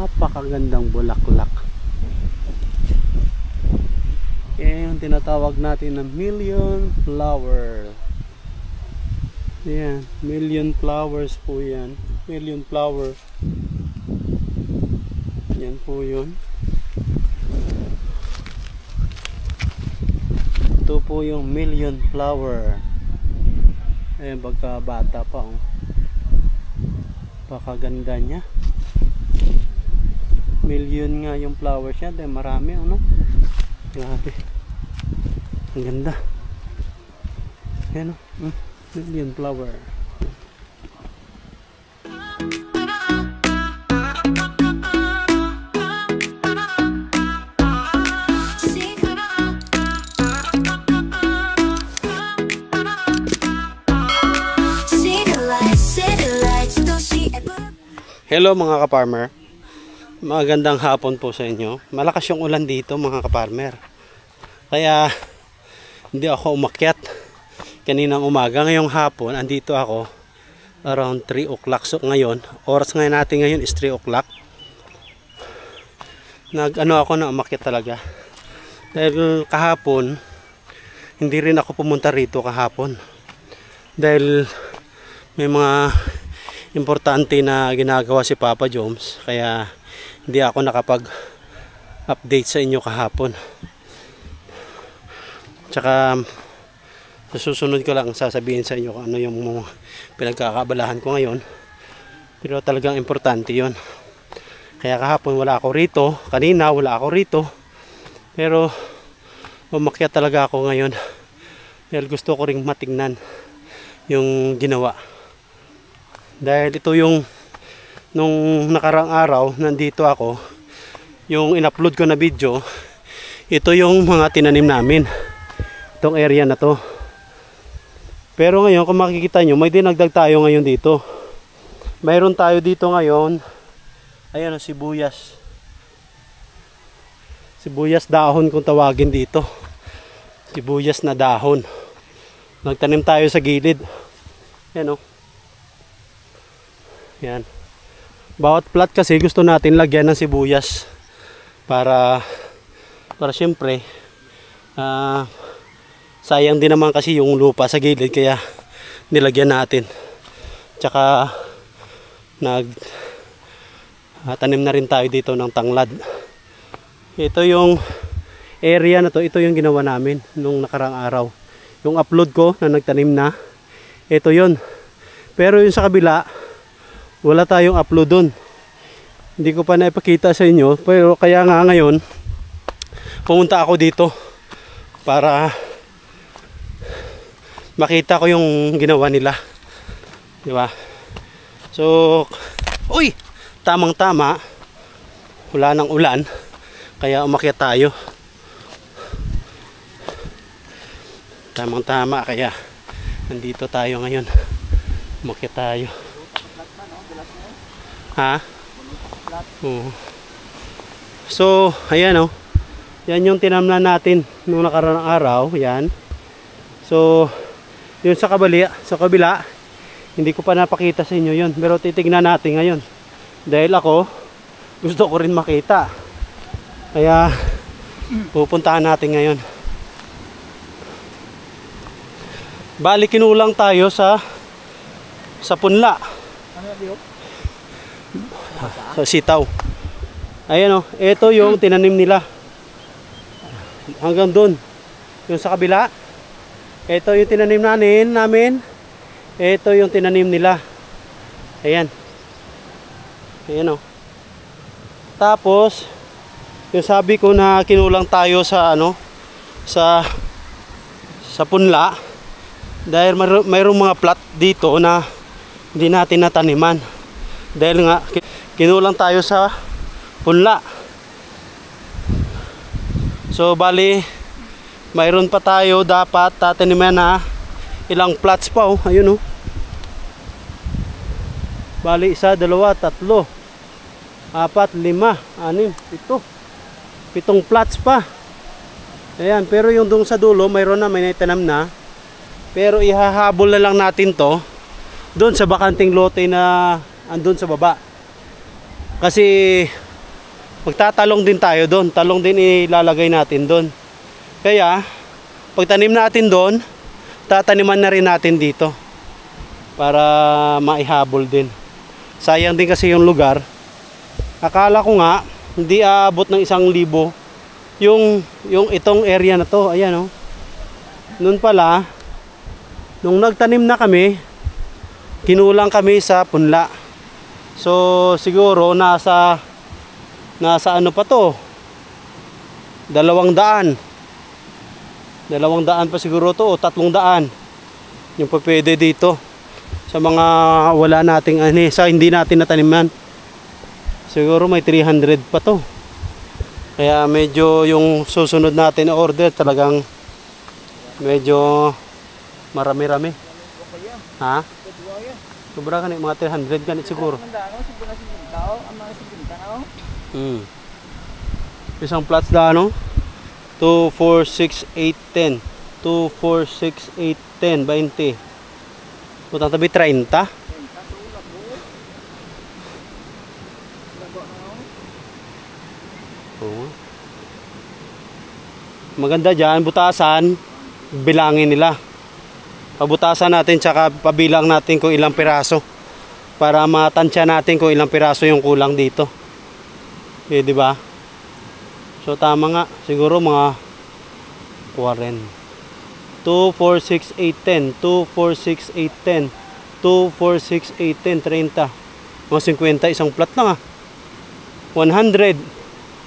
napakagandang bulaklak. Yan yung tinatawag natin na million flower. Yan, million flowers po yan. Million flower. Yan po yun. Ito po yung million flower. Ayan, pagka bata pa, oh. Pakaganda niya. Million nga yung flowers niya. Dahil marami, ano? Grabe. Ang ganda. Ayan, oh. Million flower. Hello mga kaparmer. Magandang hapon po sa inyo. Malakas yung ulan dito mga kaparmer. Kaya hindi ako umakyat kaninang umaga. Ngayong hapon andito ako around 3 o'clock. So ngayon, oras ngayon natin ngayon is 3 o'clock. Ako na umakyat talaga. Dahil kahapon hindi rin ako pumunta rito kahapon. Dahil may mga importante na ginagawa si Papa Joms, kaya hindi ako nakapag-update sa inyo kahapon. Tsaka sa susunod ko lang sasabihin sa inyo kung ano yung pinagkakabalahan ko ngayon, pero talagang importante yon. Kaya kahapon wala ako rito, kanina wala ako rito, pero umakyat talaga ako ngayon dahil gusto ko ring matingnan yung ginawa. Dahil ito yung nung nakarang araw nandito ako, yung in-upload ko na video, ito yung mga tinanim namin, itong area na to. Pero ngayon kung makikita nyo, may dinagdag tayo ngayon dito. Mayroon tayo dito ngayon, ayan, sibuyas. Sibuyas dahon kung tawagin dito. Sibuyas na dahon. Nagtanim tayo sa gilid. Ayan, oh. Yan. Bawat plat kasi gusto natin lagyan ng sibuyas para syempre sayang din naman kasi yung lupa sa gilid, kaya nilagyan natin. Tsaka tanim na rin tayo dito ng tanglad. Ito yung area na to, ito yung ginawa namin nung nakarang araw. Yung upload ko na nagtanim na, ito yun. Pero yung sa kabila, wala tayong upload dun. Hindi ko pa naipakita sa inyo. Pero kaya nga ngayon, pumunta ako dito para makita ko yung ginawa nila. Diba? So, uy! Tamang tama. Wala nang ulan. Kaya umakyat tayo. Tamang tama. Kaya nandito tayo ngayon. Umakyat tayo. Ha? So, ayan, oh. Yan yung tinamnan natin nung nakaraang araw, yan. So, yun sa kabila, hindi ko pa napakita sa inyo yun, pero titignan natin ngayon. Dahil ako, gusto ko rin makita. Kaya pupuntahan natin ngayon. Bali kinulang tayo sa punla. Ano yun? Sa sitaw. Ayan, oh, ito yung tinanim nila. Hanggang doon. Yung sa kabila. Ito yung tinanim namin. Ito yung tinanim nila. Ayan. Ayan, oh. Tapos yung sabi ko na kinulang tayo sa sa punla. Dahil mayroong mga plat dito na hindi natin nataniman. Dahil nga kinulang tayo sa punla. So bali mayroon pa tayo dapat tataniman na ilang plots pa, oh. Ayun, oh. Bali 1, 2, 3, 4, 5, 6, 7 plots pa. Ayan, pero yung doon sa dulo mayroon na, may naitanam na. Pero ihahabol na lang natin to doon sa bakanting lote na andun sa baba. Kasi magtatalong din tayo doon. Talong din ilalagay natin doon. Kaya, pagtanim natin doon, tataniman na rin natin dito. Para maihabol din. Sayang din kasi yung lugar. Akala ko nga, hindi aabot ng 1,000 yung itong area na to. Ayan, oh. Noon pala, nung nagtanim na kami, kinulang kami sa punla. So siguro nasa ano pa to, 200 pa siguro to, o 300 yung pwede dito sa mga wala nating sa hindi natin nataniman. Siguro may 300 pa to. Kaya medyo yung susunod natin na order talagang medyo marami-rami. Ha? Sobra ka mga 300 ganit siguro. Isang plots da ano? 2, 4, 6, 8, 10. 2, 4, 6, 8, 10, 20. Putang tabi 30. Oh. Maganda dyan, butasan, bilangin nila. Pabutasan natin tsaka pabilang natin kung ilang piraso para matansya natin kung ilang piraso yung kulang dito. Eh, di ba? So tama nga, siguro mga 40. 2, 4, 6, 8, 10. 2, 4, 6, 8, 10. 2, 4, 6, 8, 10, 30. Mga 50, isang plat lang ah. 100,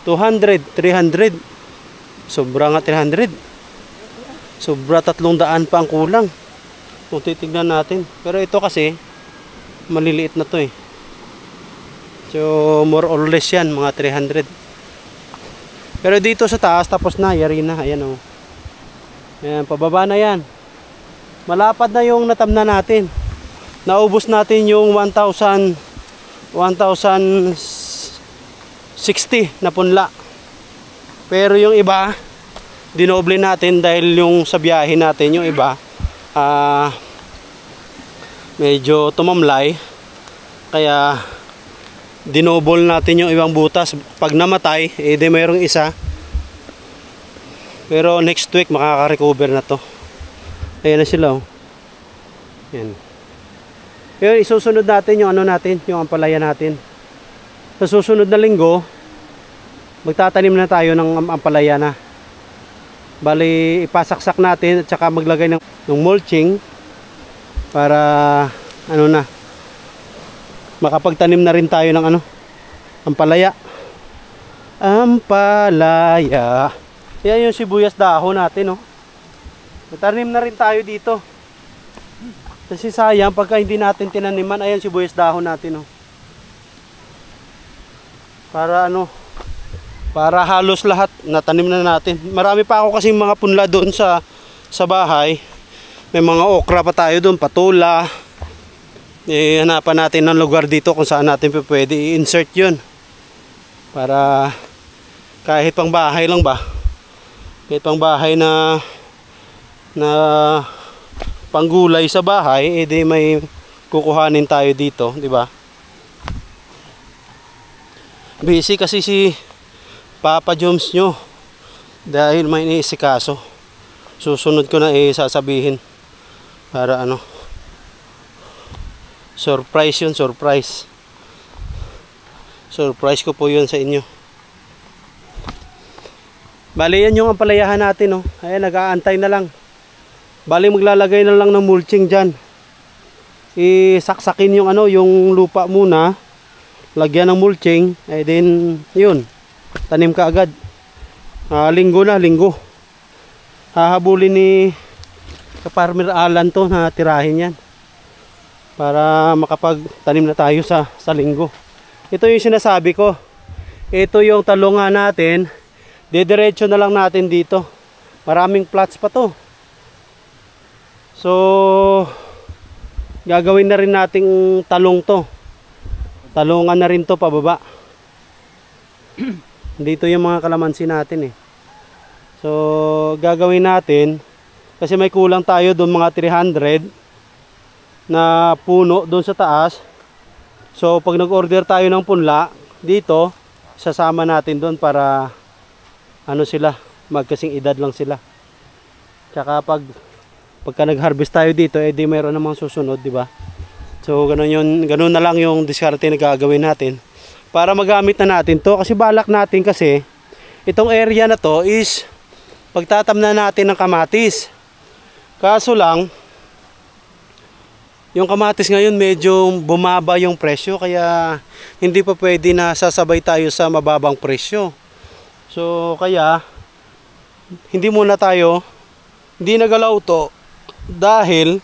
200, 300. Sobra nga 300. Sobra 300 pa ang kulang. Kung titignan natin. Pero ito kasi maliliit na to eh. So more or less yan, mga 300. Pero dito sa taas tapos na, yari na. Ayan o. Ayan, pababa na yan. Malapad na yung natamna natin. Naubos natin yung 1,060 na punla. Pero yung iba dinoble natin dahil yung sa biyahe natin yung iba medyo tumamlay, kaya dinoble natin yung ibang butas. Pag namatay di mayroong isa, pero next week makaka-recover na to. Ayan na sila oh. Yan. Ngayon isusunod natin yung ano natin, yung ampalaya natin. Sa susunod na linggo magtatanim na tayo ng ampalaya na. Bali ipasaksak natin at saka maglagay ng mulching para ano na, makapagtanim na rin tayo ng ano, ampalaya. Ampalaya. Yan yung sibuyas dahon natin oh. Magtanim na rin tayo dito. Kasi sayang pagka hindi natin tinaniman. Ayan sibuyas dahon natin oh. Para ano, para halos lahat natanim na natin. Marami pa ako kasi mga punla doon sa bahay. May mga okra pa tayo doon, patula. Hanapan natin ng lugar dito kung saan natin pwede i-insert yun. Para kahit pang bahay lang ba. Kahit pang bahay na panggulay sa bahay, edi may kukuhanin tayo dito, di ba? Busy kasi si Papa Joms nyo dahil may iniisikaso. Susunod ko na sasabihin para ano, surprise yun, surprise ko po yun sa inyo. Bali yan yung ampalayahan natin oh. Ayan, nag-aantay na lang. Bali maglalagay na lang ng mulching dyan. Isaksakin yung ano, yung lupa muna, lagyan ng mulching, then yun, tanim ka agad. Linggo na, linggo. Hahabulin ni Farmer Alan to na tirahin yan. Para makapagtanim na tayo sa linggo. Ito yung sinasabi ko. Ito yung talungan natin. Didiretso na lang natin dito. Maraming plots pa to. So, gagawin na rin nating talong to. Talungan na rin to pababa. Dito yung mga kalamansi natin eh. So gagawin natin, kasi may kulang tayo doon mga 300 na puno doon sa taas. So pag nag-order tayo ng punla dito, sasama natin doon para ano sila, magkasing edad lang sila. Tsaka pagka nag-harvest tayo dito, di mayroon namang susunod, di ba? So ganun na lang yung diskarte na gagawin natin para magamit na natin to, kasi balak natin kasi itong area na to is pagtatamnan natin ng kamatis. Kaso lang yung kamatis ngayon medyo bumaba yung presyo, kaya hindi pa pwede na sasabay tayo sa mababang presyo. So kaya hindi nagalaw to dahil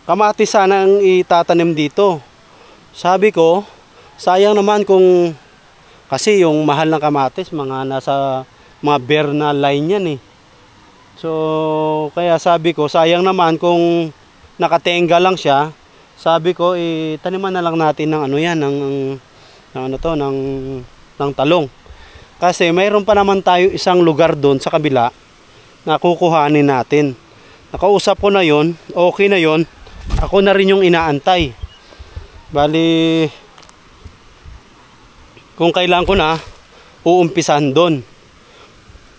kamatis sana ang itatanim dito. Sabi ko, sayang naman kung, kasi yung mahal ng kamatis nasa mga bare na line yan eh. So kaya sabi ko, sayang naman kung nakatenga lang siya. Sabi ko, taniman na lang natin ng ng talong. Kasi mayroon pa naman tayo isang lugar doon sa kabila na kukuhanin natin. Nakausap ko na yon, okay na yon. Ako na rin yung inaantay. Bali, kung kailan ko na, uumpisan doon.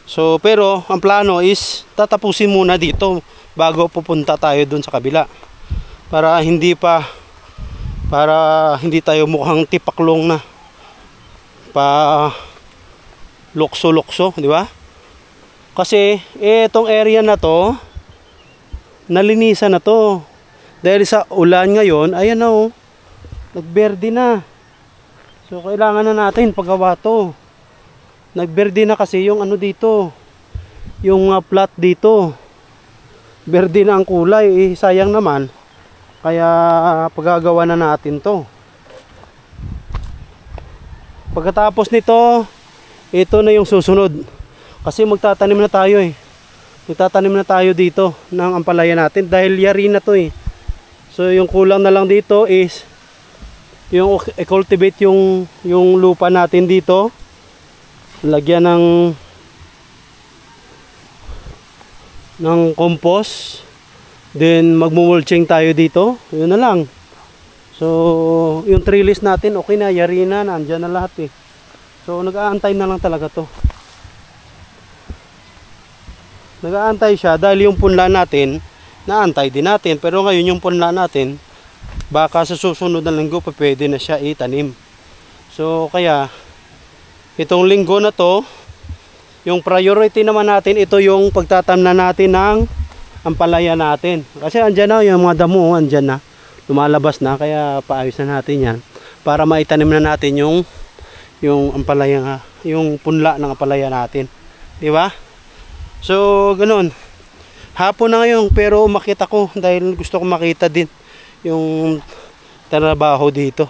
So, pero ang plano is tatapusin muna dito bago pupunta tayo doon sa kabila. Para hindi tayo mukhang tipaklong na pa lokso-lokso, di ba? Kasi itong area na to nalinisan na to. Dahil sa ulan ngayon, ayan na oh, nagberde na. So kailangan na natin paggawa to. Nagberde na kasi yung ano dito, yung plat dito. Berde na ang kulay, sayang naman. Kaya paggagawa na natin to. Pagkatapos nito, ito na yung susunod. Kasi magtatanim na tayo eh. Magtatanim na tayo dito ng ampalaya natin dahil yari na to eh. So yung kulang na lang dito is yung i-cultivate yung lupa natin dito. Lagyan ng compost. Then magmumulching tayo dito. Yun na lang. So yung trellis natin okay na, yari na, nandyan na lahat eh. So nag-aantay na lang talaga to. Nag-aantay siya dahil yung punla natin naantay din natin, pero ngayon yung punla natin baka sa susunod na linggo pa pwede na siya itanim. So kaya itong linggo na to, yung priority naman natin, ito yung pagtatamnan natin ng ampalaya natin. Kasi andyan na yung mga damo, andyan na, lumalabas na, kaya paayos na natin yan para maitanim na natin yung ampalaya, yung punla ng ampalaya natin, di ba? So ganun, hapon na ngayon pero umakyat ako dahil gusto ko makita din yung trabaho dito,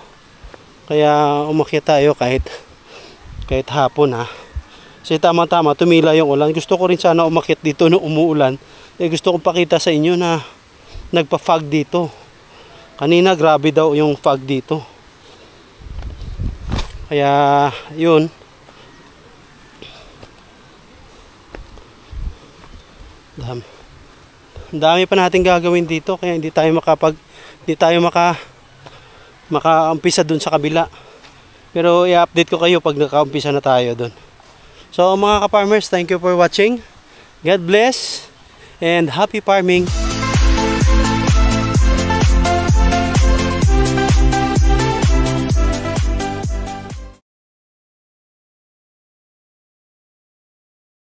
kaya umakyat tayo kahit hapon ha. Kasi tama-tama tumila yung ulan. Gusto ko rin sana umakyat dito no umuulan. Gusto ko pakita sa inyo na nagpa-fog dito. Kanina grabe daw yung fog dito. Kaya yun. Dami pa natin gagawin dito, kaya hindi tayo makaumpisa dun sa kabila. Pero i-update ko kayo pag nakaumpisa na tayo dun. So mga ka-farmers, thank you for watching. God bless and happy farming.